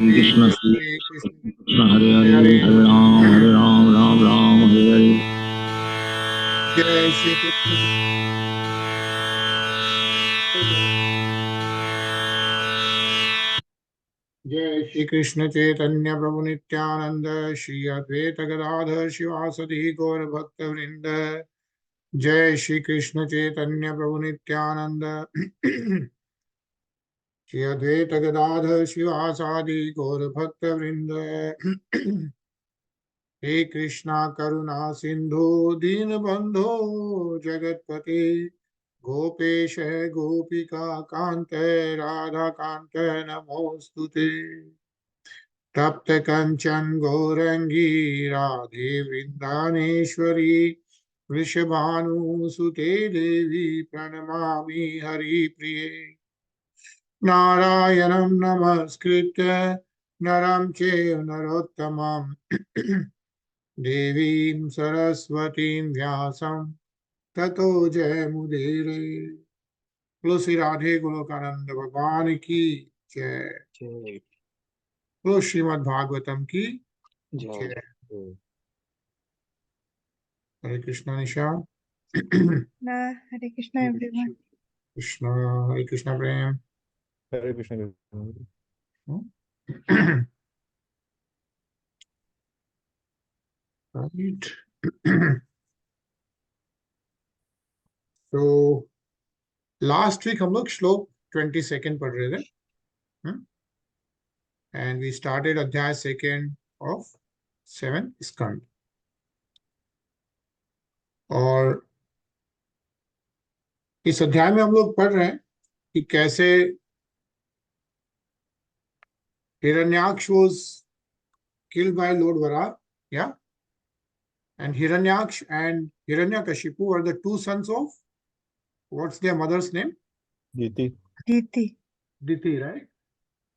Krishna Hare Krishna, Krishna Hare Hare Hare Hare Ram Hare Ram Ram Ram Hare Hare. Jai Shri Krishna. Jai Shri Krishna Chaitanya Prabhu Nityananda Shri Advaita Gadadhar Shivasati Gaur Bhakta Vrinda. Jai Shri Krishna Chaitanya Prabhu Nityananda Shri Advaita Gadadhar Shivasati Gaur Bhakta Vrinda. He Krishna Karuna Sindhu Deen Bandho Jagatpate Gopesh Gopika Kante Radha Kante Namostute तप्त कंचन गौरंगी राधे वृंदानेश्वरी वृषभानुसुते देवी प्रणमामि हरिप्रिये नारायणं नमस्कृत्य नरं चैव नरोत्तमं देवीं सरस्वतीं व्यासं ततो जयमुदीरये। बोलो श्री राधे गोलोकानंद भगवान की जय। बोलो श्रीमद् भागवतम की जय। हरे कृष्णा निशा। Hare Krishna, everyone. कृष्णा हरे कृष्णा प्रेम। Hare Krishna. Right. तो लास्ट वीक हम लोग श्लोक 22 पढ़ रहे थे एंड वी स्टार्टेड अध्याय सेकेंड ऑफ 7 स्कंद। और इस अध्याय में हम लोग पढ़ रहे हैं कि कैसे Hiranyaksha was killed by Lord Vara, yeah, and Hiranyaksh and Hiranyakashipu were the two sons of, what's their mother's name? Diti. Diti. Diti, right?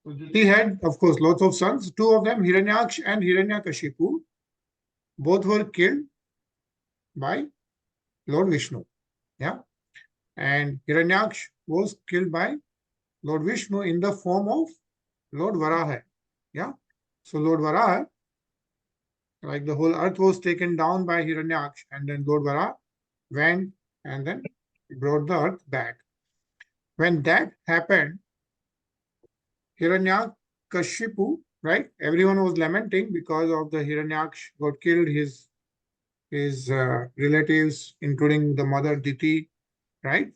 So Diti had, of course, lots of sons. Two of them, Hiranyaksh and Hiranyakashipu, both were killed by Lord Vishnu, yeah, and Hiranyaksh was killed by Lord Vishnu in the form of Lord Varaha, yeah. So Lord Varaha, like the whole earth was taken down by Hiranyaksh, and then Lord Varaha went and then brought the earth back. When that happened, Hiranyakashipu, right? Everyone was lamenting because of the Hiranyaksh got killed, his relatives, including the mother Diti, right?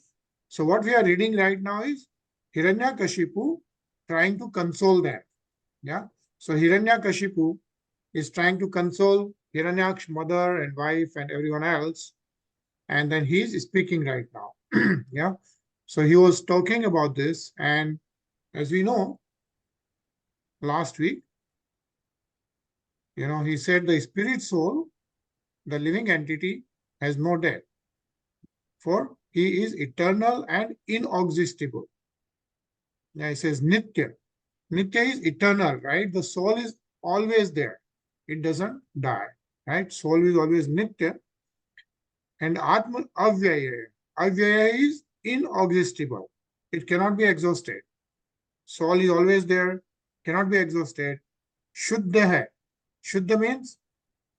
So what we are reading right now is Hiranyakashipu trying to console them. Yeah. So Hiranyakashipu is trying to console Hiranyak's mother and wife and everyone else. And then he's speaking right now. Yeah. So he was talking about this. And as we know, last week, he said the spirit soul, the living entity, has no death, for he is eternal and inexhaustible. Yeah, he says Nitya. Nitya is eternal, right? The soul is always there. It doesn't die, right? Soul is always Nitya. And Atma Avyaya. Avyaya is inexhaustible. It cannot be exhausted. Soul is always there, cannot be exhausted. Shuddha hai. Shuddha means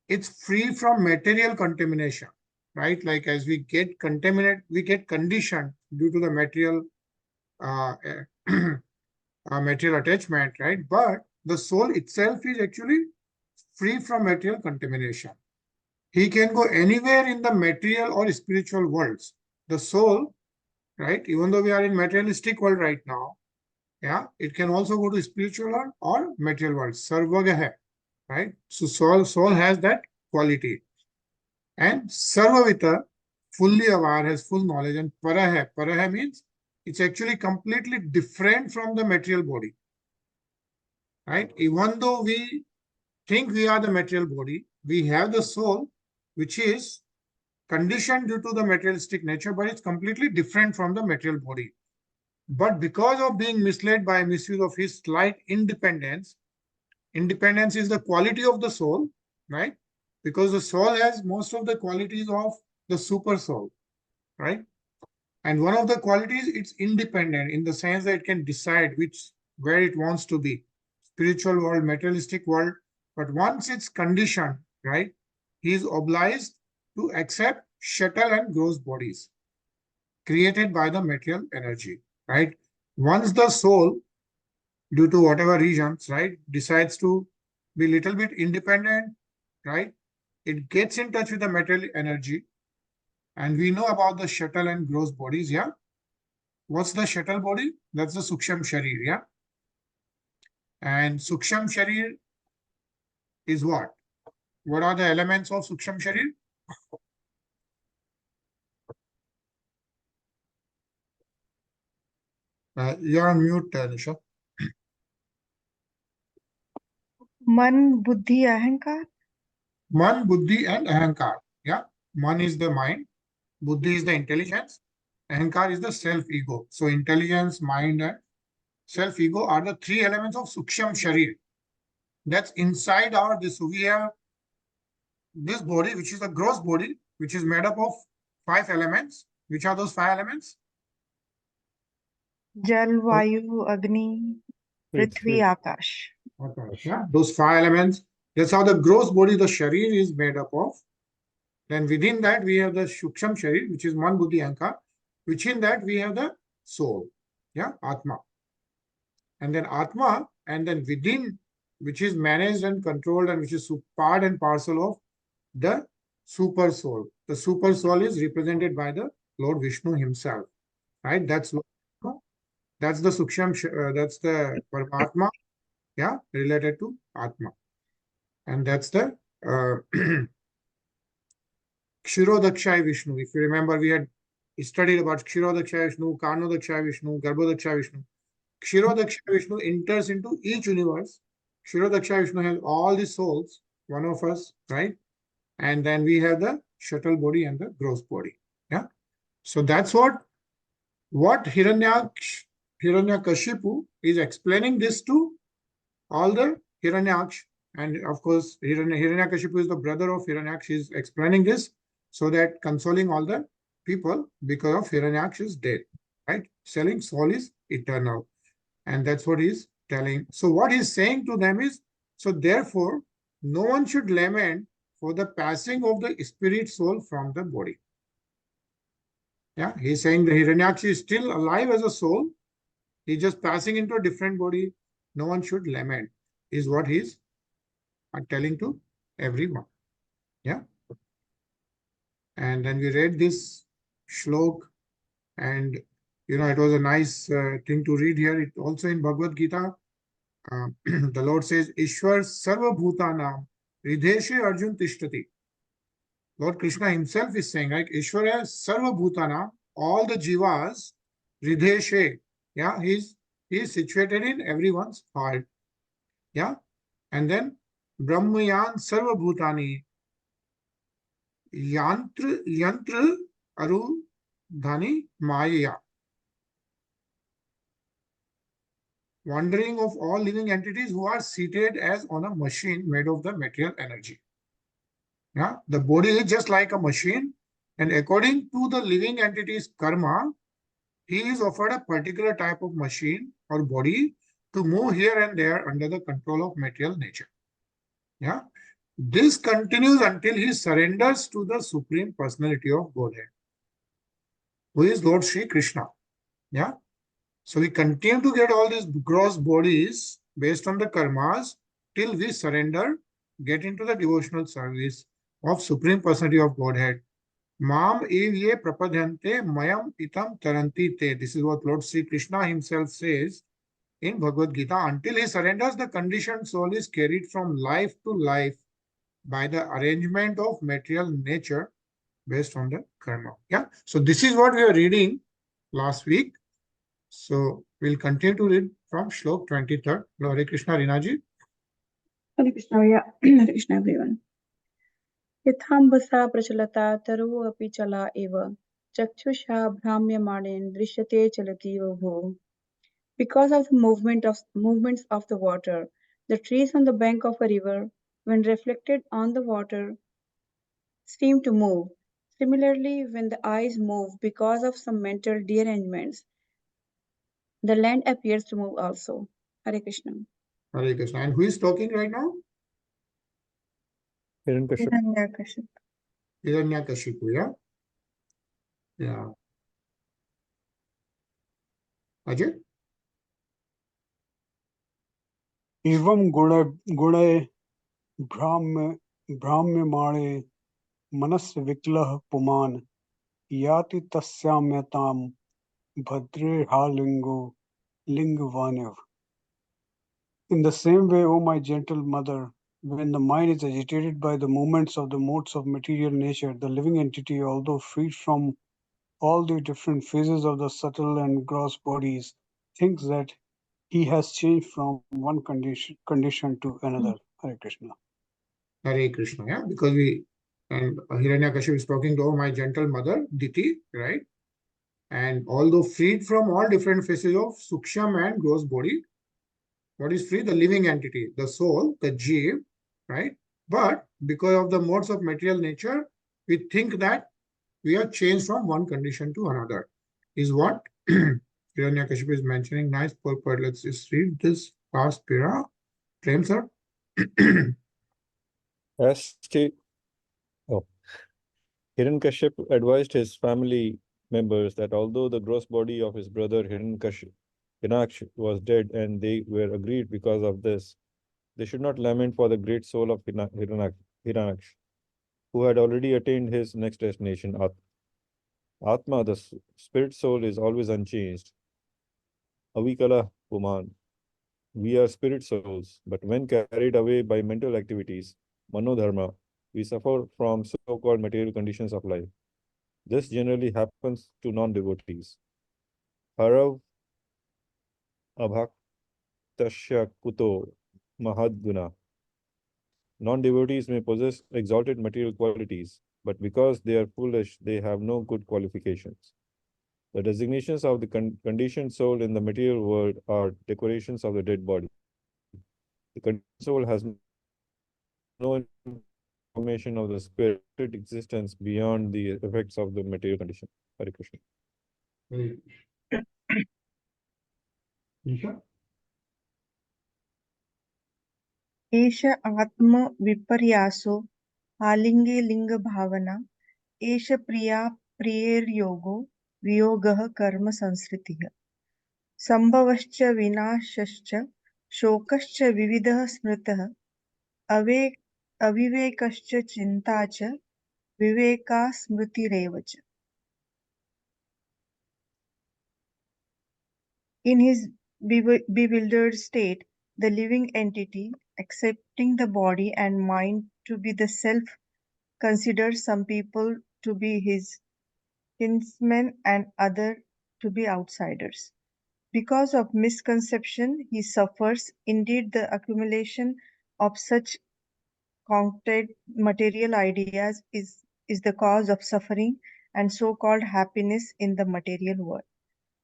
it's free from material contamination, right? Like as we get contaminated, we get conditioned due to the material material attachment, right? But the soul itself is actually free from material contamination. He can go anywhere in the material or spiritual worlds. The soul, right? Even though we are in materialistic world right now, yeah, it can also go to spiritual world or material world. Sarvaga hai, right? So soul has that quality. And Sarvavita, fully aware, has full knowledge. And Paraha, Paraha means it's actually completely different from the material body, right? Even though we think we are the material body, we have the soul, which is conditioned due to the materialistic nature, but it's completely different from the material body. But because of being misled by misuse of his slight independence, independence is the quality of the soul, right? Because the soul has most of the qualities of the super soul, right? And one of the qualities, it's independent in the sense that it can decide where it wants to be, spiritual world, materialistic world. But once it's conditioned, right, he is obliged to accept subtle and gross bodies created by the material energy, right? Once the soul, due to whatever reasons, right, decides to be little bit independent, right, it gets in touch with the material energy. And we know about the subtle and gross bodies, yeah? What's the subtle body? That's the Suksham Sharir, yeah? And Suksham Sharir is what? What are the elements of Suksham Sharir? You're on mute, Nisha. Man, buddhi, ahankar. Man, Buddhi, and Ahankar. Yeah. Man is the mind, Buddhi is the intelligence, Ahankar is the self-ego. So intelligence, mind, and self-ego are the three elements of Suksham Sharir. That's inside our this. So we have this body, which is the gross body, which is made up of 5 elements. Which are those 5 elements? Jal, vayu, agni, prithvi, akash. Okay. Yeah, those 5 elements. That's how the gross body, the Sharir, is made up of. Then within that, we have the Suksham Sharir, which is Man, Buddhi, Ahankar. Within that, we have the soul. Yeah, Atma. And then Atma, and then within, which is managed and controlled and which is part and parcel of the super soul. The super soul is represented by the Lord Vishnu himself, right? That's the Suksham, that's the Paramatma, yeah, related to Atma. And that's the Kshirodakshay Vishnu. If you remember, we had studied about Kshirodakshay Vishnu, Karnodakshay Vishnu, Garbhodakshay Vishnu. Kshirodakshay Vishnu enters into each universe. Kshirodakshay Vishnu has all the souls, one of us, right? And then we have the shuttle body and the gross body. Yeah. So that's what Hiraṇyakaśipu is explaining this to all the Hiranyaksh. And of course, Hiraṇyakaśipu is the brother of Hiranyaksh. He is explaining this so that consoling all the people because of Hiranyaksh's death, right? Selling soul is eternal. And that's what he's telling. So what he's saying to them is, so therefore, no one should lament for the passing of the spirit soul from the body. Yeah, he's saying the Hiranyakshi is still alive as a soul. He's just passing into a different body. No one should lament, is what he's telling to everyone. Yeah. And then we read this shlok, and it was a nice thing to read here. It also in Bhagavad Gita, the Lord says, Ishwar Sarva Bhutanam Ridheshe Arjun Tishtati. Lord Krishna himself is saying, like Ishwara Sarva Bhutana, all the jivas, Ridheshe, yeah, he is situated in everyone's heart. Yeah. And then Brahmayan Sarva Bhutani Yantra Aru Dhani Maya. Wandering of all living entities who are seated as on a machine made of the material energy. Yeah, the body is just like a machine, and according to the living entity's karma, he is offered a particular type of machine or body to move here and there under the control of material nature. Yeah, this continues until he surrenders to the Supreme Personality of Godhead, who is Lord Sri Krishna. Yeah. So we continue to get all these gross bodies based on the karmas till we surrender, get into the devotional service of Supreme Personality of Godhead. Mam evye prapadyante mayam itam taranti te. This is what Lord Sri Krishna himself says in Bhagavad Gita. Until he surrenders, the conditioned soul is carried from life to life by the arrangement of material nature based on the karma. Yeah. So this is what we are reading last week. So we'll continue to read from Shlok 23rd. Hare Krishna, Rinaji. Hare Krishna, Hare Krishna, everyone. Yathambasa prachalata taru api chala eva chakshusha bhramyamanen drishyate chalati vabhu. Because of the movements of the water, the trees on the bank of a river, when reflected on the water, seem to move. Similarly, when the eyes move because of some mental derangements, the land appears to move also. Hare Krishna. Hare Krishna. And who is talking right now? Hiraṇyakaśipu. Hiraṇyakaśipu. Hiraṇyakaśipu, yeah? Yeah. Ajay? एवं गुणे भ्राम्यमाणे मनस्य विकलः पुमान् याति तस्याम्यतां भद्रेहालिङ्गो लिङ्गवानिव. In the same way, O my gentle mother, when the mind is agitated by the movements of the modes of material nature, the living entity, although freed from all the different phases of the subtle and gross bodies, thinks that he has changed from one condition to another. Hare Krishna. Hare Krishna, yeah? Because Hiraṇyakaśipu is talking to, oh, my gentle mother, Diti, right? And although freed from all different phases of Suksham and gross body, what is free? The living entity, the soul, the Jeev, right? But because of the modes of material nature, we think that we are changed from one condition to another. Is what Hiraṇyakaśipu is mentioning. Nice purport. Let's just read this past para. Prem, sir. Hiraṇyakashipu advised his family members that although the gross body of his brother Hiraṇyakashipu was dead and they were agreed because of this, they should not lament for the great soul of Hiraṇyakashipu, who had already attained his next destination, Atma, the spirit soul, is always unchanged. Avikala Puman. We are spirit souls, but when carried away by mental activities, manodharma, we suffer from so-called material conditions of life. This generally happens to non-devotees. Harav abhaktasya kuto mahadguna. Non-devotees may possess exalted material qualities, but because they are foolish, they have no good qualifications. The designations of the conditioned soul in the material world are decorations of the dead body. The conditioned soul has no information of the spirit existence beyond the effects of the material condition. Hare Krishna. Nisha? एष आत्म विपर्यासो आलिङ्गे लिङ्गभावना एष प्रिया प्रियैर्योगो वियोगः कर्म संसृतिः संभवश्च विनाशश्च शोकश्च विविधः स्मृतः अविवेकश्च चिन्ता च विवेका स्मृतिरेव च. In his bewildered state, the living entity, accepting the body and mind to be the self, considers some people to be his kinsmen and others to be outsiders. Because of misconception, he suffers. Indeed, the accumulation of such concrete material ideas is the cause of suffering and so-called happiness in the material world.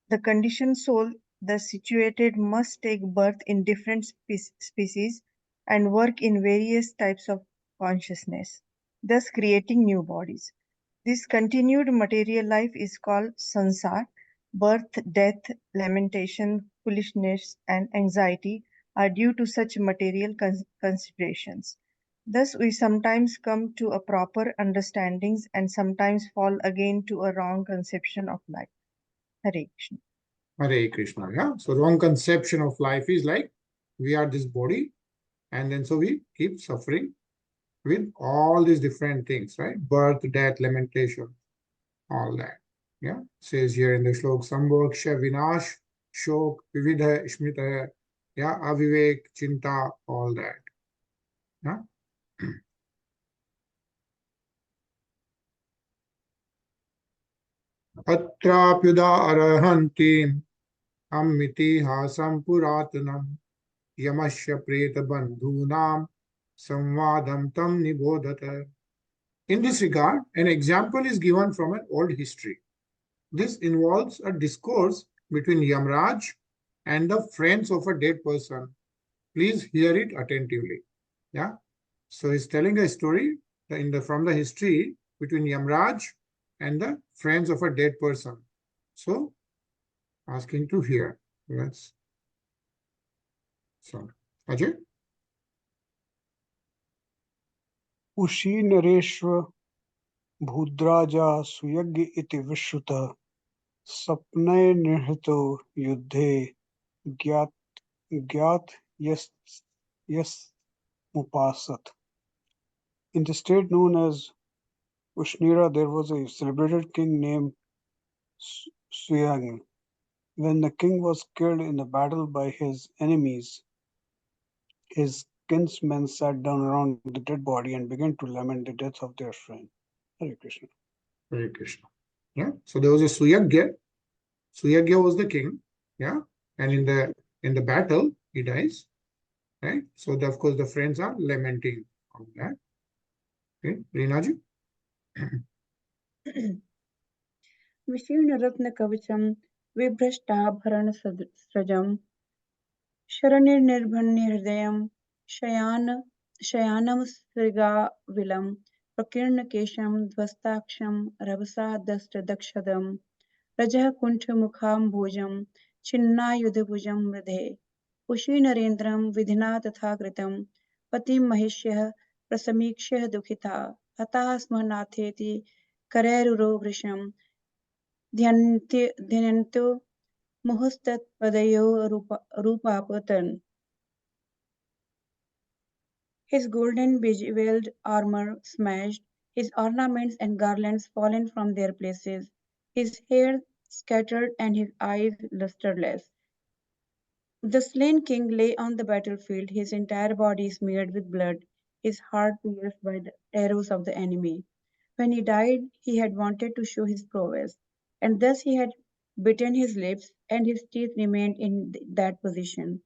The conditioned soul, thus situated, must take birth in different species and work in various types of consciousness, thus creating new bodies. This continued material life is called sansar. Birth, death, lamentation, foolishness, and anxiety are due to such material considerations. Thus, we sometimes come to a proper understanding and sometimes fall again to a wrong conception of life. Hare Krishna. Hare Krishna, yeah. So wrong conception of life is like we are this body, and then so we keep suffering with all these different things, right? Birth, death, lamentation, all that. Yeah. Says here in the shlok, Sambhaksha, Vinash, Shok, Vividha, Smita, yeah, Avivek, Chinta, all that. Yeah. Atrapyuda arahantim amitihasam puratanam yamasya preta bandhunam samvadam tam nibodhata. In this regard, an example is given from an old history. This involves a discourse between Yamraj and the friends of a dead person. Please hear it attentively. Yeah. So he's telling a story from the history between Yamraj and the friends of a dead person. So asking to hear. Yes. So Ajay? उषी नरेश्व भूद्राजा Suyagya इति विश्रुतः सपने निहतो युद्धे ज्ञात ज्ञात yes यस्मुपासत. In the state known as Ushnira, there was a celebrated king named Suyang. When the king was killed in the battle by his enemies, his kinsmen sat down around the dead body and began to lament the death of their friend. Hare Krishna. Hare Krishna. Yeah. So there was a Suyagya. Suyagya was the king. Yeah. And in the battle, he dies. Right. So of course the friends are lamenting on that. Okay. Reenaji? विशीर्णरत्नकवचं विभ्रष्टाभरणसृजं शरणिर्निर्भन्यहृदयं शयानं सृगाविलं प्रकीर्णकेशं ध्वस्ताक्षं रभसा दष्टदक्षदं रजः कुण्ठमुखाम्भोजं छिन्नायुधभुजं मृधे उशीनरेन्द्रं विधिना तथा कृतं पतिं महिष्यः प्रसमीक्ष्य दुःखिता हताः स्म नाथेति करैरुरो वृषं ध्यन्तो मुहुस्तत्पदयोः रूपापतन्. His golden bejeweled armor smashed, his ornaments and garlands fallen from their places, his hair scattered and his eyes lusterless. The slain king lay on the battlefield, his entire body smeared with blood, his heart pierced by the arrows of the enemy. When he died, he had wanted to show his prowess, and thus he had bitten his lips, and his teeth remained in that position.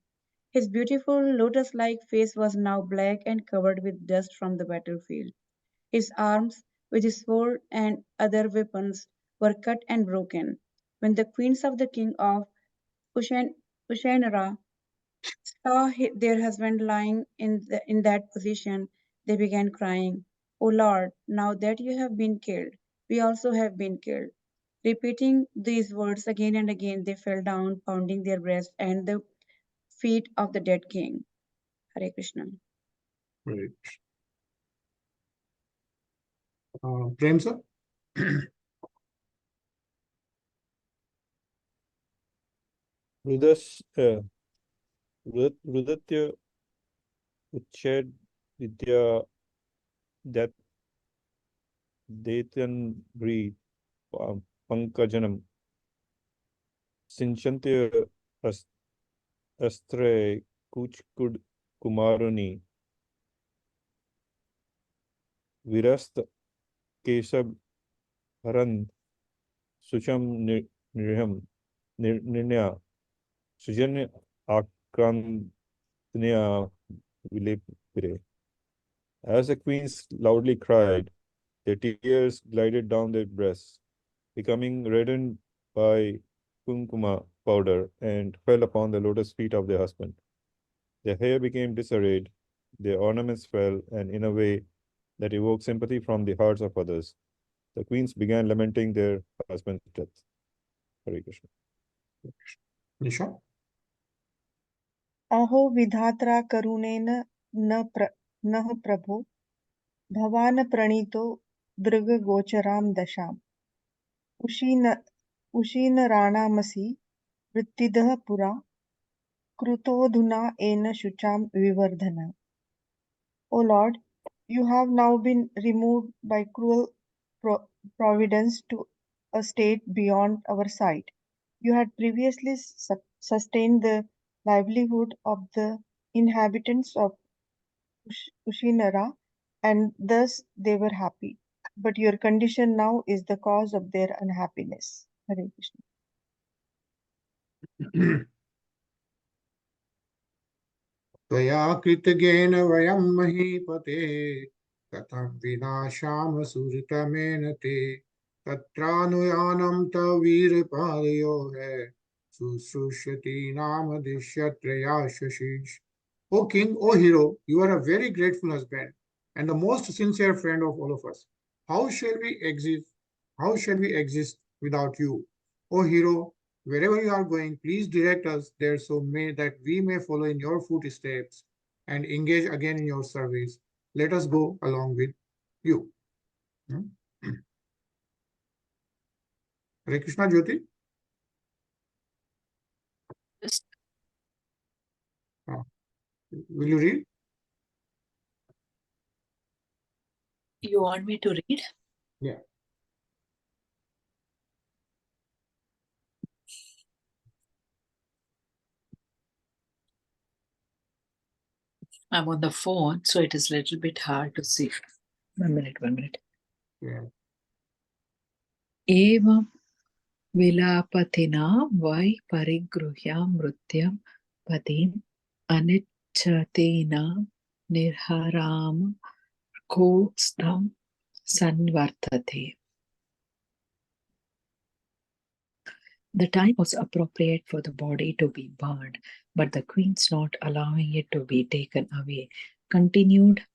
His beautiful lotus-like face was now black and covered with dust from the battlefield. His arms, with his sword and other weapons, were cut and broken. When the queens of the king of Ushainara saw their husband lying in that position, they began crying, "O Lord, now that you have been killed, we also have been killed." Repeating these words again and again, they fell down, pounding their breasts and the feet of the dead king. Hare Krishna. Right. Prem sir? Rudatya Uched Vidya that Daitan Breed Pankajanam Sinchantya Astre Kuchkud Kumaruni Virast Kesab Haran Sucham Nirham Nirnya Sujanya Akrantnya Vilepire. As the queens loudly cried, their tears glided down their breasts, becoming reddened by kumkuma powder, and fell upon the lotus feet of their husband. Their hair became disarrayed, their ornaments fell, and in a way that evoked sympathy from the hearts of others, the queens began lamenting their husband's death. Hare Krishna. Nisha? अहो विधात्रा करुणेन नः प्रभो भवान् प्रणीतो दृगगोचरां दशाम् उशीनराणामसि वृत्तिदः पुरा कृतोऽधुना येन शुचां Vivardhan. O Lord, you have now been removed by cruel providence to a state beyond our sight. You had previously sustained the livelihood of the inhabitants of Ushinara, and thus they were happy. But your condition now is the cause of their unhappiness. Hare Krishna. त्वया कृतज्ञेन वयं महीपते कथं विनाशाम सुरतमेन ते तत्रानुयानं तव वीरपादयो है शुश्रूषति नाम दिश्यत्रया शशीष. O king, O hero, you are a very grateful husband and the most sincere friend of all of us. How shall we exist? How shall we exist without you? O hero, wherever you are going, please direct us there so that we may follow in your footsteps and engage again in your service. Let us go along with you. Hare Krishna, Jyoti. Will you read? You want me to read? Yeah. I'm on the phone, so it is a little bit hard to see. 1 minute, 1 minute. Yeah. Evam vilapatina vai parigruhya mrutyam padim anichatina nirharam kostam sanvartate. The time was appropriate for the body to be burned, but the queens, not allowing it to be taken away, continued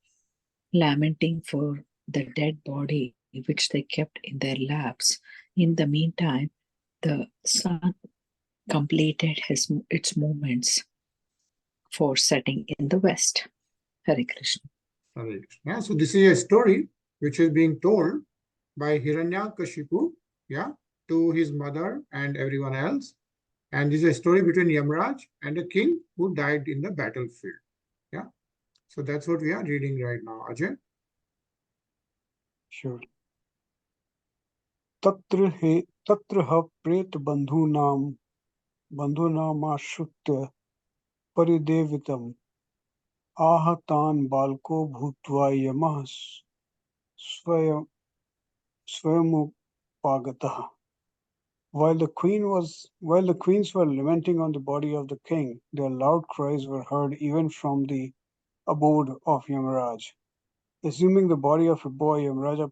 lamenting for the dead body which they kept in their laps. In the meantime, the sun completed its movements for setting in the west. Hare Krishna. Hare Krishna. Yeah, so this is a story which is being told by Hiraṇyakaśipu, yeah, to his mother and everyone else. And this is a story between Yamraj and a king who died in the battlefield. Yeah. So that's what we are reading right now. Ajay? Sure. तत्र ह प्रेत बंधूनामाश्रित्य परिदेवितम् आहतान् बालको भूत्वा यमः स्वयमुपागतः. While the queens were lamenting on the body of the king, their loud cries were heard even from the abode of Yamaraj. Assuming the body of a boy, Yamaraj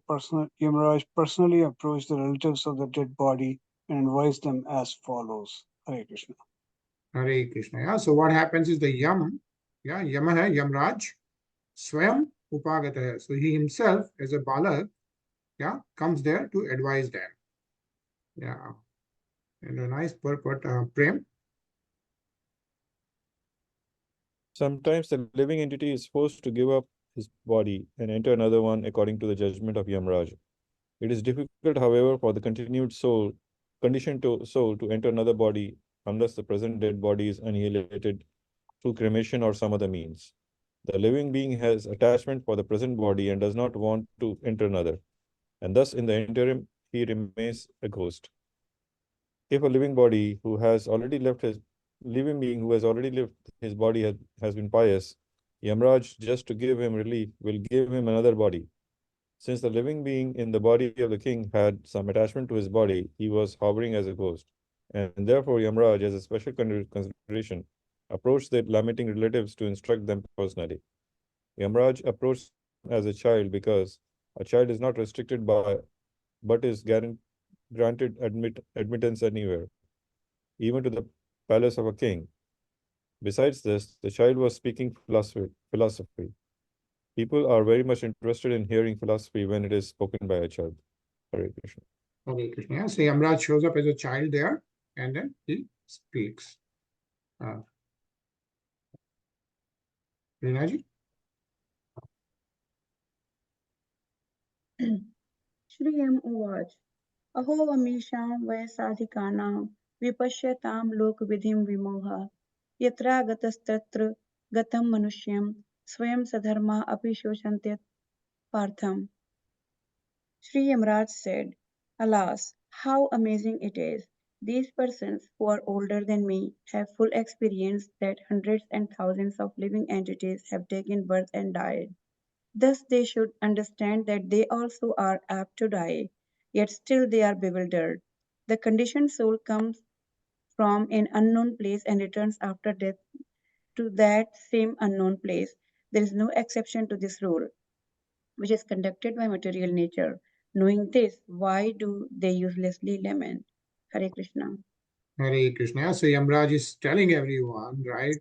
personally approached the relatives of the dead body and advised them as follows. Hare Krishna. Hare Krishna. Yeah. So what happens is the Yam, yeah, Yamraj, Swayam Upagata. So he himself, as a Balak, yeah, comes there to advise them. Yeah. And a nice purport, Prem. Sometimes the living entity is forced to give up his body and enter another one according to the judgment of Yamraj. It is difficult, however, for the conditioned soul to enter another body unless the present dead body is annihilated through cremation or some other means. The living being has attachment for the present body and does not want to enter another, and thus in the interim he remains a ghost. If a living being who has already left his body has been pious, Yamraj, just to give him relief, will give him another body. Since the living being in the body of the king had some attachment to his body, he was hovering as a ghost. And therefore Yamraj, as a special consideration, approached the lamenting relatives to instruct them personally. Yamraj approached as a child because a child is not restricted by, but is granted admittance anywhere, even to the palace of a king. Besides this, the child was speaking philosophy. People are very much interested in hearing philosophy when it is spoken by a child. Hare Krishna. Hare Krishna. Yeah. So Yamraj shows up as a child there and then he speaks. Rinaji? Shriyam Uvaj. Aho Amisham Vayasadhikanam Vipashyatam Lokvidhim Vimoha Yatra Gatastatra Gatam Manushyam Swayam Sadharma Api Shoshantyat Partham. Sri Yamraj said, Alas, how amazing it is! These persons who are older than me have full experience that hundreds and thousands of living entities have taken birth and died. Thus they should understand that they also are apt to die, yet still they are bewildered. The conditioned soul comes from an unknown place and returns after death to that same unknown place. There is no exception to this rule, which is conducted by material nature. Knowing this, why do they uselessly lament? Hare Krishna. Hare Krishna. So Yamraj is telling everyone, right?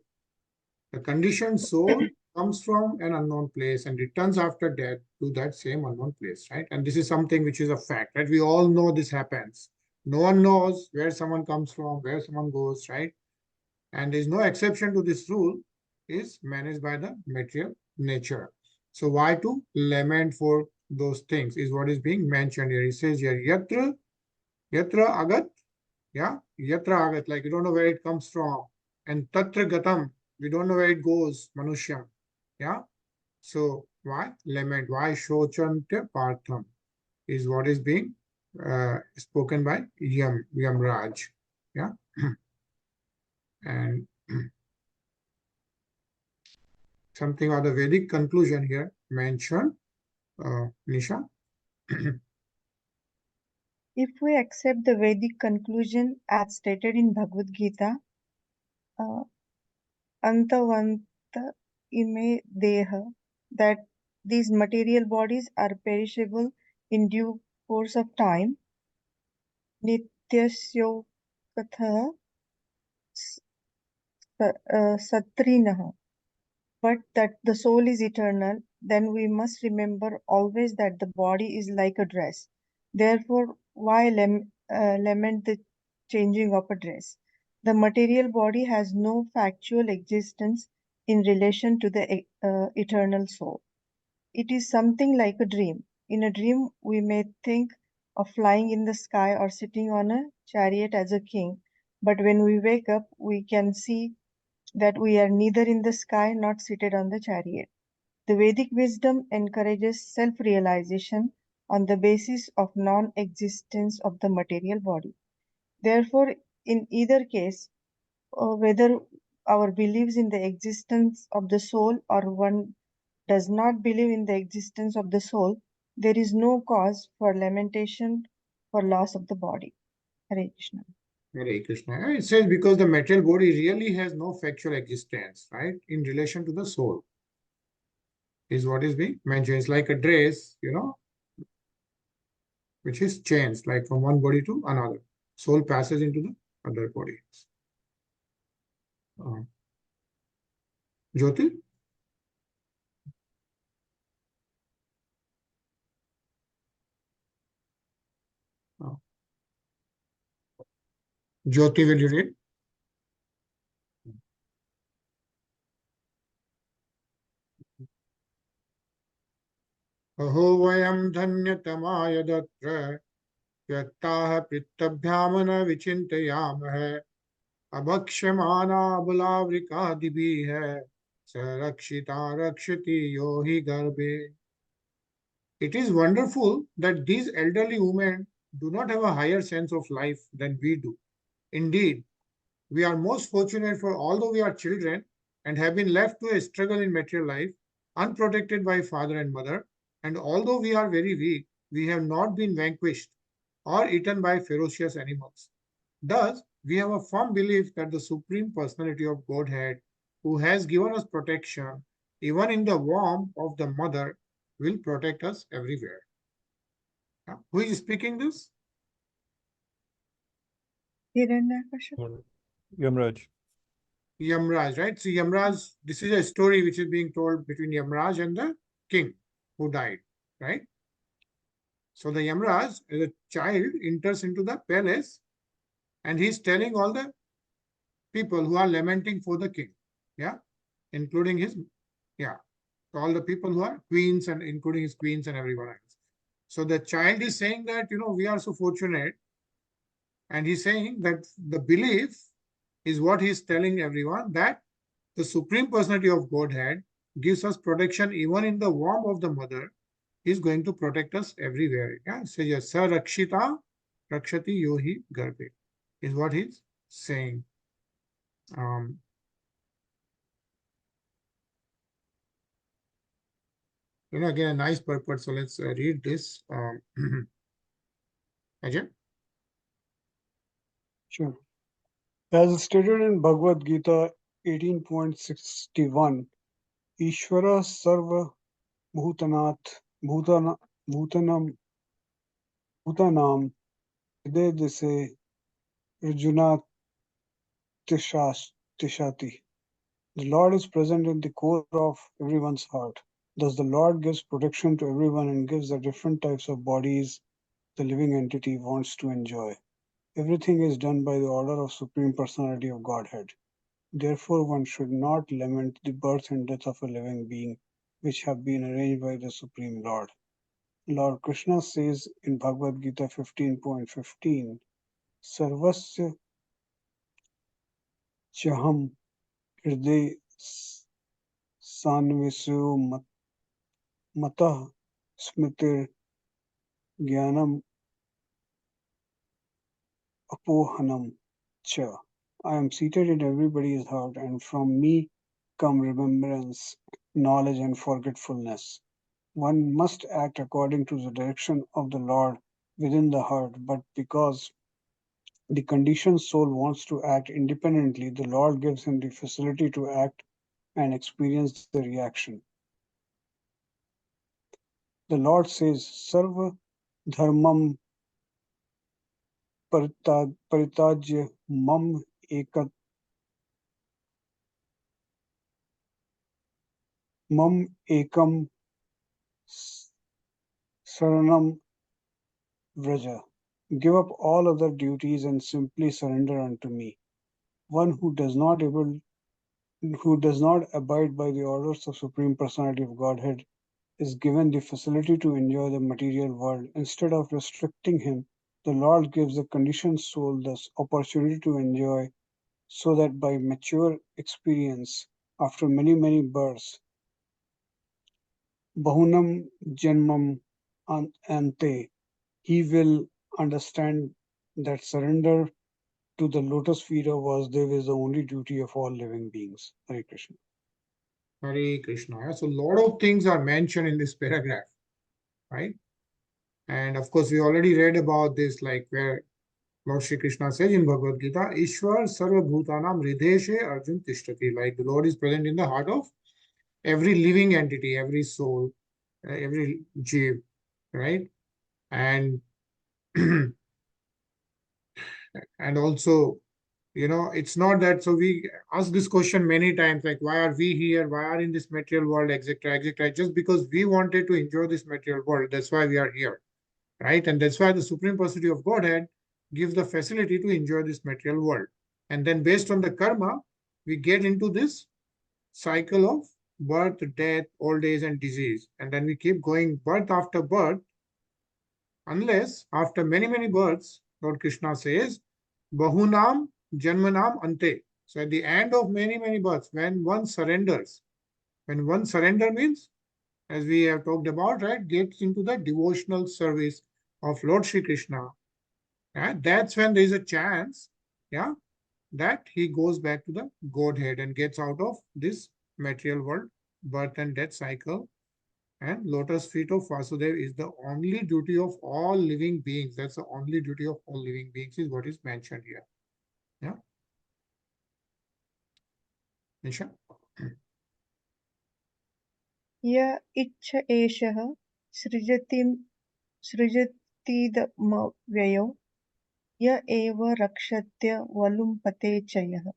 The conditioned soul comes from an unknown place and returns after death to that same unknown place, right? And this is something which is a fact, right? We all know this happens. No one knows where someone comes from, where someone goes, right? And there's no exception to this rule. is managed by the material nature. So why to lament for those things is what is being mentioned here. He says here, yatra agat, yeah, yatra agat, like you don't know where it comes from, and tatra gatam, we don't know where it goes, manushya, yeah. So why lament? Why shochantya partham is what is being spoken by Yamraj, yeah. And something or the Vedic conclusion here mentioned, Nisha. If we accept the Vedic conclusion as stated in Bhagavad Gita, Antavanta ime deha, that these material bodies are perishable in due course of time, Nityasyokatha Satrinaha, but that the soul is eternal, then we must remember always that the body is like a dress. Therefore, why lament the changing of a dress? The material body has no factual existence in relation to the eternal soul. It is something like a dream. In a dream, we may think of flying in the sky or sitting on a chariot as a king, but when we wake up, we can see that we are neither in the sky nor seated on the chariot. The Vedic wisdom encourages self realization on the basis of non existence of the material body. Therefore, in either case, whether our believes in the existence of the soul or one does not believe in the existence of the soul, there is no cause for lamentation for loss of the body. Hare Krishna. Hare Krishna. It says because the material body really has no factual existence, right, in relation to the soul, is what is being mentioned. It's like a dress, which is changed, like from one body to another. Soul passes into the other body. Jyoti? Jyoti, will you read? अहो वयं धन्यतमाय दत्र व्यक्ताः पृत्तभ्याम न विचिन्तयामः अभक्ष्यमाना बलावृकादिभिः स रक्षिता रक्षति यो हि गर्भे. It is wonderful that these elderly women do not have a higher sense of life than we do. Indeed, we are most fortunate, for although we are children and have been left to a struggle in material life, unprotected by father and mother, and although we are very weak, we have not been vanquished or eaten by ferocious animals. Thus, we have a firm belief that the Supreme Personality of Godhead, who has given us protection, even in the womb of the mother, will protect us everywhere. Who is speaking this? Hiraṇyakaśipu. Yamraj. Yamraj, right? So Yamraj, this is a story which is being told between Yamraj and the king who died, right? So the Yamraj, as a child, enters into the palace and he's telling all the people who are lamenting for the king, yeah, including his, yeah, all the people who are queens and including his queens and everyone else. So the child is saying that, we are so fortunate, and he's saying that the belief is what he's telling everyone, that the Supreme Personality of Godhead gives us protection even in the womb of the mother. Is going to protect us everywhere. Yeah, so yes, Sa Rakshita Rakshati Yohi Garbhe is what he's saying. Again, a nice purport. So let's read this. Ajay? Sure. As stated in Bhagavad Gita 18.61, Ishvara Sarva Bhutanam Hide Dise Arjuna Tishati. The Lord is present in the core of everyone's heart. Thus, the Lord gives protection to everyone and gives the different types of bodies the living entity wants to enjoy. Everything is done by the order of Supreme Personality of Godhead. Therefore, one should not lament the birth and death of a living being, which have been arranged by the Supreme Lord. Lord Krishna says in Bhagavad Gita 15.15, Sarvasya chaham hriday sanvisyo matah smritir jnanam apohanam cha. I am seated in everybody's heart, and from me come remembrance, knowledge, and forgetfulness. One must act according to the direction of the Lord within the heart, but because the conditioned soul wants to act independently, the Lord gives him the facility to act and experience the reaction. The Lord says, Sarva dharmam paritajya mam ekam saranam vraja. Give up all other duties and simply surrender unto me. One who does not abide by the orders of Supreme Personality of Godhead is given the facility to enjoy the material world. Instead of restricting him, the Lord gives the conditioned soul the opportunity to enjoy, so that by mature experience, after many, many births, bahunam janmam ante, he will understand that surrender to the lotus feet of Vasudeva is the only duty of all living beings. Hare Krishna. Hare Krishna. So a lot of things are mentioned in this paragraph, right? And of course, we already read about this, like where Lord Shri Krishna says in Bhagavad Gita, Ishwar Sarva Bhutanam Rideshe Arjun Tishtati. Like the Lord is present in the heart of every living entity, every soul, every jiv, right? And and also, it's not that. So we ask this question many times, like why are we here? Why are in this material world, etc., etc. Just because we wanted to enjoy this material world, that's why we are here, right? And that's why the Supreme Personality of Godhead gives the facility to enjoy this material world. And then based on the karma, we get into this cycle of birth, death, old age, and disease. And then we keep going birth after birth, unless after many, many births, Lord Krishna says, Bahunam Janmanam Ante. So at the end of many, many births, when one surrenders, means, as we have talked about, right, gets into the devotional service of Lord Shri Krishna, that's when there is a chance, that he goes back to the Godhead and gets out of this material world, birth and death cycle. And lotus feet of Vasudeva is the only duty of all living beings. That's the only duty of all living beings, is what is mentioned here. Yeah. Nisha? Ya ichcha eshaha सृजतीदमव्ययो य एव रक्षत्य वलुम्पते च यः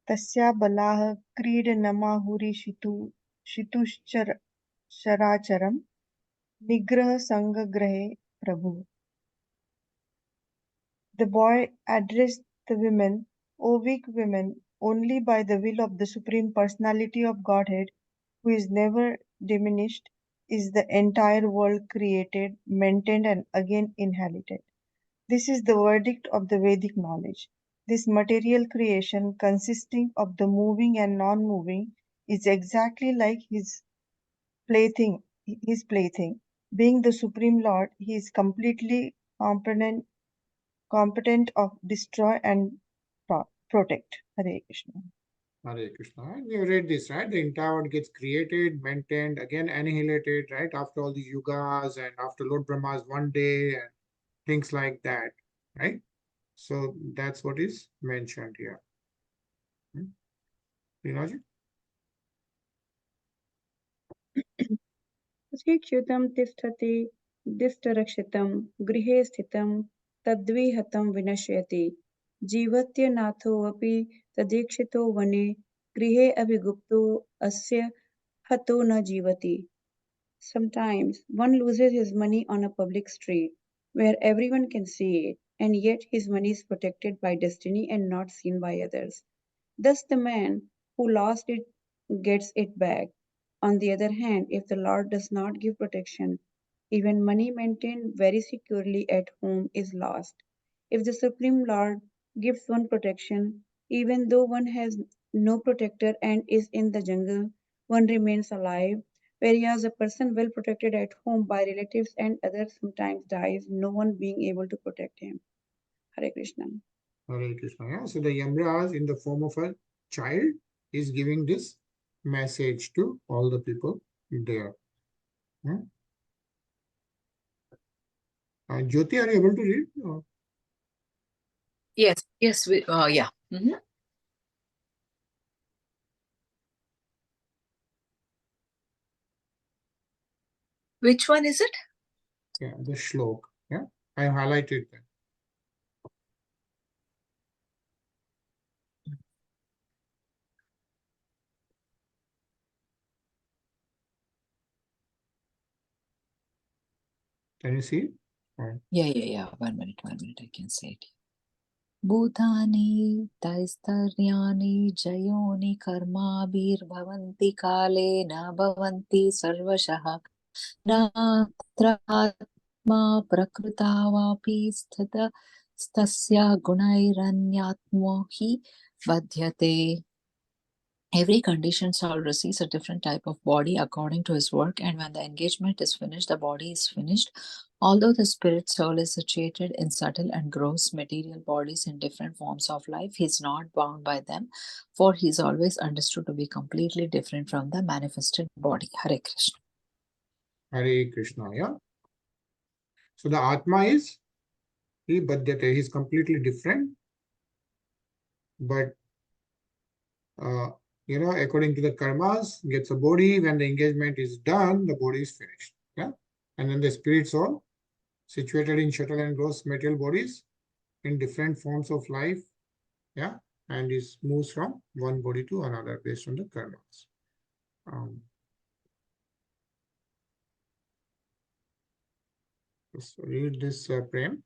तस्या बलाः क्रीडनमाहुरिषितुश्चराचरम् निग्रहसङ्गग्रहे प्रभुः. The boy addressed the women, O weak women, only by the will of the Supreme Personality of Godhead, who is never diminished, is the entire world created, maintained, and again inherited. This is the verdict of the Vedic knowledge. This material creation, consisting of the moving and non-moving, is exactly like his plaything. Being the Supreme Lord, he is completely competent of destroy and protect. Hare Krishna. Hare Krishna. And we have read this, right? The entire world gets created, maintained, again annihilated, right? After all the yugas and after Lord Brahma's one day and things like that, right? So that's what is mentioned here. Rinaji? च्युतं तिष्ठति दिष्टरक्षितं गृहे स्थितं तद्विहतं विनश्यति जीवत्यनाथोऽपि तदीक्षितो वने गृहे अभिगुप्तो अस्य हतो न जीवति. Sometimes one loses his money on a public street where everyone can see it, and yet his money is protected by destiny and not seen by others. Thus, the man who lost it gets it back. On the other hand, if the Lord does not give protection, even money maintained very securely at home is lost. If the Supreme Lord gives one protection, even though one has no protector and is in the jungle, one remains alive, whereas a person well protected at home by relatives and others sometimes dies, no one being able to protect him. Hare Krishna. Hare Krishna. Yeah? So the Yamraj in the form of a child is giving this message to all the people there. Hmm? Jyoti, are you able to read? Yes, yes, yeah. Mhm. Which one is it? Yeah, the shlok. Yeah, I highlighted that. Can you see? Yeah. 1 minute, I can say it. Bhutani taistaryani jayoni karmabhir bhavanti kale na bhavanti sarvashaha na atma prakrutavapi sthita stasya gunairanyatmo hi vadhyate. Every conditioned soul receives a different type of body according to his work, and when the engagement is finished, the body is finished. Although the spirit soul is situated in subtle and gross material bodies in different forms of life, he is not bound by them, for he is always understood to be completely different from the manifested body. Hare Krishna. Hare Krishna. Yeah. So the Atma is Badhyate. He is completely different, but according to the karmas, gets a body. When the engagement is done, the body is finished. Yeah. And then the spirit soul, situated in subtle and gross material bodies in different forms of life. Yeah. And is moves from one body to another based on the karmas. Let's read this, Prem.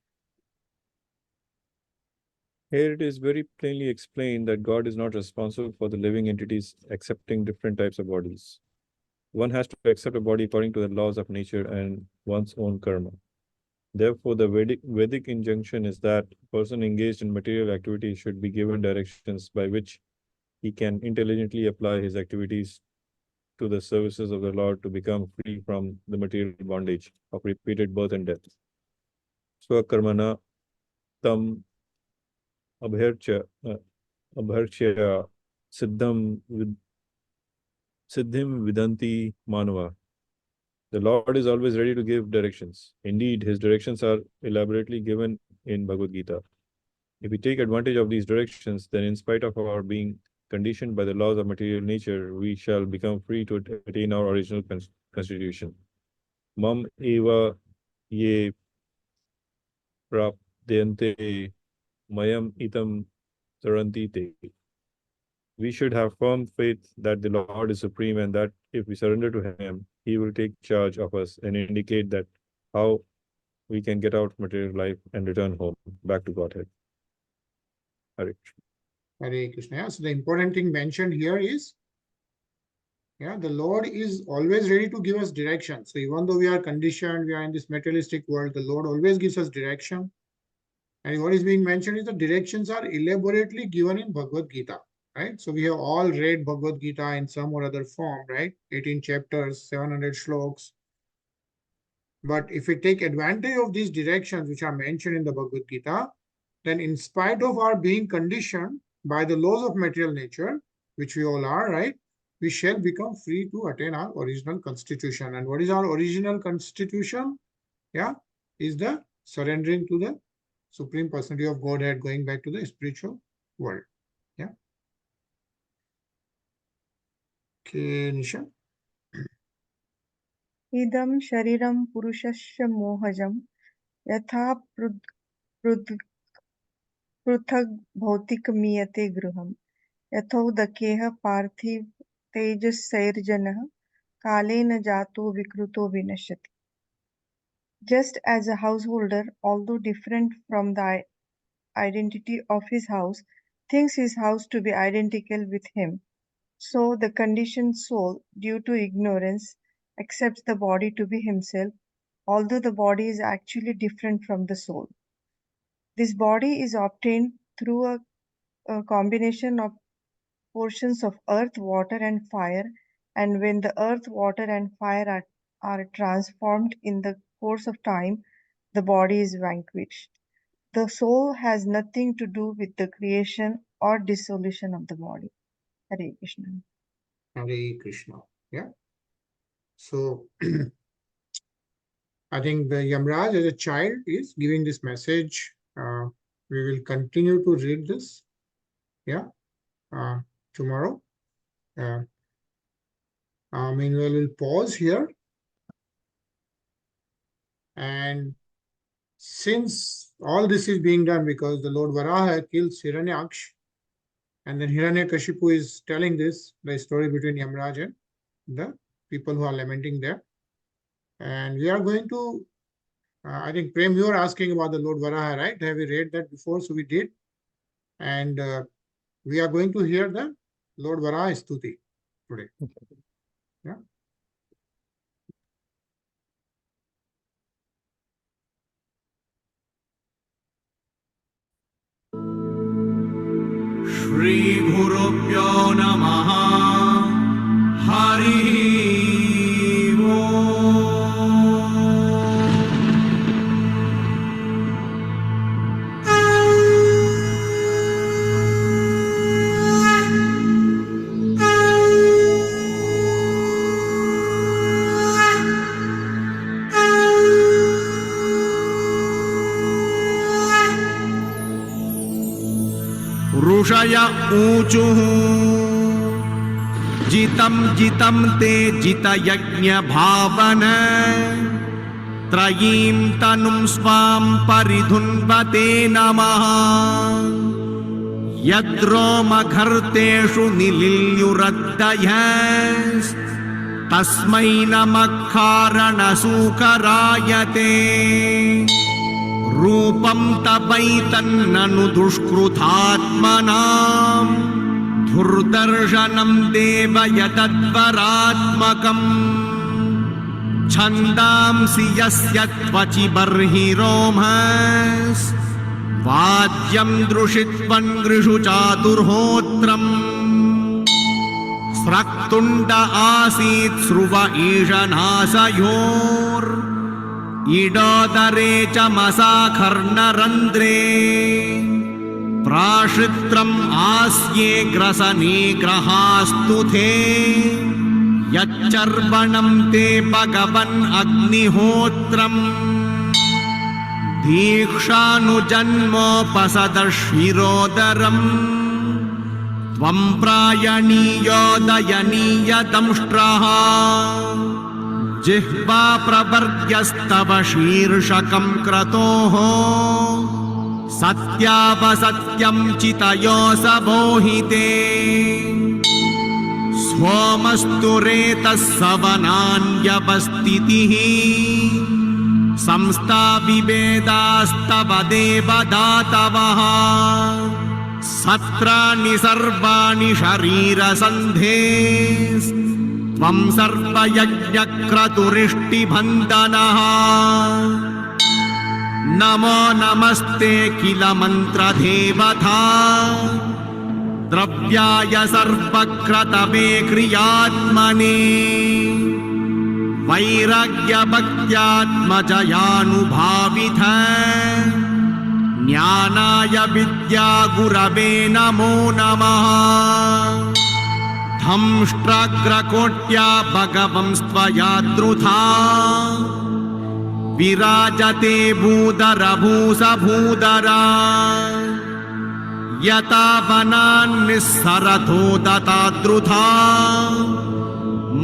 Here it is very plainly explained that God is not responsible for the living entities accepting different types of bodies. One has to accept a body according to the laws of nature and one's own karma. Therefore, the Vedic injunction is that a person engaged in material activity should be given directions by which he can intelligently apply his activities to the services of the Lord to become free from the material bondage of repeated birth and death. Swakarmana tam abharchya siddhim vidanti manava. The Lord is always ready to give directions. Indeed, his directions are elaborately given in Bhagavad Gita. If we take advantage of these directions, then in spite of our being conditioned by the laws of material nature, we shall become free to attain our original constitution. Mam eva ye prapdyante mayam itam taranti te. We should have firm faith that the Lord is supreme and that if we surrender to him, he will take charge of us and indicate that how we can get out of material life and return home, back to Godhead. Hare Krishna. Hare Krishna. Yeah, so the important thing mentioned here is, the Lord is always ready to give us direction. So even though we are conditioned, we are in this materialistic world, the Lord always gives us direction. And what is being mentioned is the directions are elaborately given in Bhagavad Gita, right? So we have all read Bhagavad Gita in some or other form, right? 18 chapters, 700 shloks. But if we take advantage of these directions which are mentioned in the Bhagavad Gita, then in spite of our being conditioned by the laws of material nature, which we all are, right, we shall become free to attain our original constitution. And what is our original constitution? Yeah, is the surrendering to the Supreme Personality of Godhead, going back to the spiritual world. Yeah. Okay, Nisha. Idam shariram purushasya mohajam yatha पृथग् भौतिकमीयते गृहम् यथोदकेह पार्थिव तेजसैर्जनः कालेन जातो विकृतो विनश्यति. Just as a householder, although different from the identity of his house, thinks his house to be identical with him. So the conditioned soul, due to ignorance, accepts the body to be himself, although the body is actually different from the soul. This body is obtained through a combination of portions of earth, water, and fire, and when the earth, water, and fire are transformed in the course of time, the body is vanquished. The soul has nothing to do with the creation or dissolution of the body. Hare Krishna. Hare Krishna. Yeah. So I think the Yamraj as a child is giving this message. We will continue to read this. Yeah. Tomorrow. Meanwhile, we'll pause here. And since all this is being done because the Lord Varaha kills Hiraṇyakaśipu, and then Hiraṇyakaśipu is telling this, the story between Yamraj and the people who are lamenting there. And we are going to, I think Prem, you are asking about the Lord Varaha, right? Have we read that before? So we did. And we are going to hear the Lord Varaha Stuti today. Yeah. Shri Gurubhyo Namaha Hari ऋषय ऊचुः जितं जितं ते जितयज्ञ भावन त्रयीं तनुं स्वां परिधुन्वते नमः यद्रोमघर्तेषु निलिल्युरद्दयस् तस्मै नमः कारणसूकरायते रूपं तपैतन्ननु दुष्कृतात्मनां धुर्दर्शनं देव यदद्वरात्मकम् छन्दांसि यस्य त्वचि बर्हिरोमस् वाद्यं दृशित्वन्गृषु चातुर्होत्रम् स्रक्तुण्ड आसीत् स्रुव ईशनासयोर् इडोदरे च मसाखर्णरन्ध्रे प्राश्रित्रम् आस्ये ग्रसने ग्रहास्तुते यच्चर्वणं ते भगवन् अग्निहोत्रम् दीक्षानुजन्मोपसदशिरोदरम् त्वं प्रायणीयोदयनीयदंष्ट्रः जिह्वा प्रवर्ग्यस्तव शीर्षकं क्रतोः सत्यावसत्यं चितयोऽसबोहिते सोमस्तु रेतः सवनान्यवस्थितिः संस्था विवेदास्तव देवदातवः सत्राणि सर्वाणि शरीरसन्धे त्वं सर्वयज्ञक्रतुरिष्टिबन्धनः नमो नमस्ते किल मन्त्रदेवता द्रव्याय सर्वक्रतवे क्रियात्मने वैराग्यभक्त्यात्मजयानुभावित ज्ञानाय विद्यागुरवे नमो नमः धंष्ट्राग्रकोट्या भगवंस्त्वया द्रुता विराजते भूधरभूषभूधरा यथा वनान्निस्सरतो दताद्रुता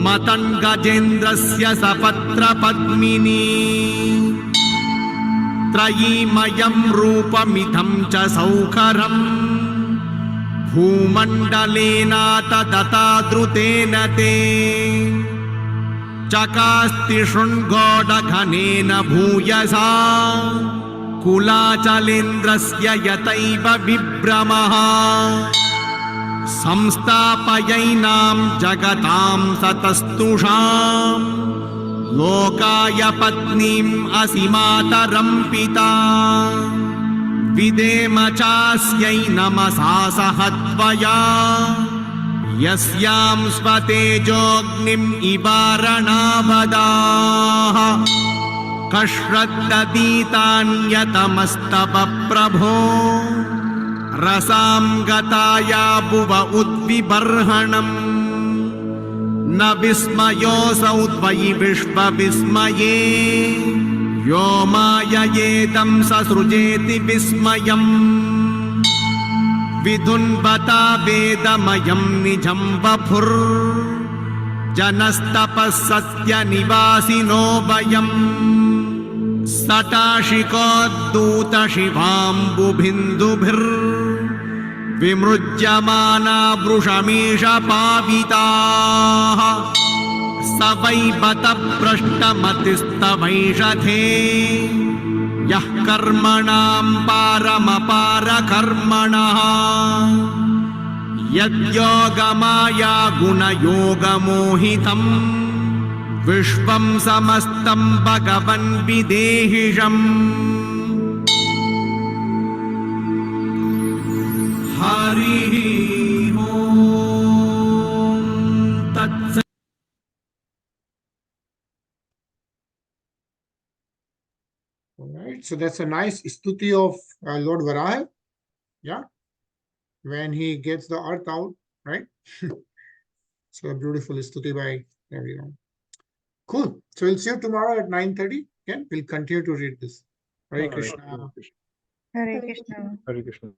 मतन् गजेन्द्रस्य सपत्रपद्मिनी त्रयीमयं रूपमिदं च सौकरम् भूमण्डलेनाथ दताद्रुतेन ते चकास्ति शृङ्गोडघनेन भूयसा कुलाचलेन्द्रस्य यतैव विभ्रमः संस्थापयैनां जगतां सतस्तुषां लोकाय पत्नीम् असि मातरं पिता विदेम चास्यै नमसा सह त्वया यस्यां स्वतेजोऽग्निम् इवारणावदाः कश्रद्ददीतान्यतमस्तव प्रभो रसां गताया भुव उद्विबर्हणम् न विस्मयोऽसौ त्वयि विश्वविस्मये यो माययेदं ससृजेति विस्मयम् विधुन्वता वेदमयं निजं वपुर् जनस्तपः सत्यनिवासिनो वयम् सटाशिकोद्दूतशिवाम्बुबिन्दुभिर्विमृज्यमाना वृषमीषपाविताः स वै बत भ्रष्टमतिस्तवैषधे यः कर्मणां पारमपारकर्मणः यद्योगमाया गुणयोगमोहितम् विश्वं समस्तं भगवन् विदेहिषम् हरिः ॐ तत्सत्। All right, so that's a nice stuti of Lord Varaha. Yeah, when he gets the earth out, right? So a beautiful stuti by everyone. Cool. So we'll see you tomorrow at 9:30. Again, we'll continue to read this. Hare Krishna. Hare Krishna. Hare Krishna.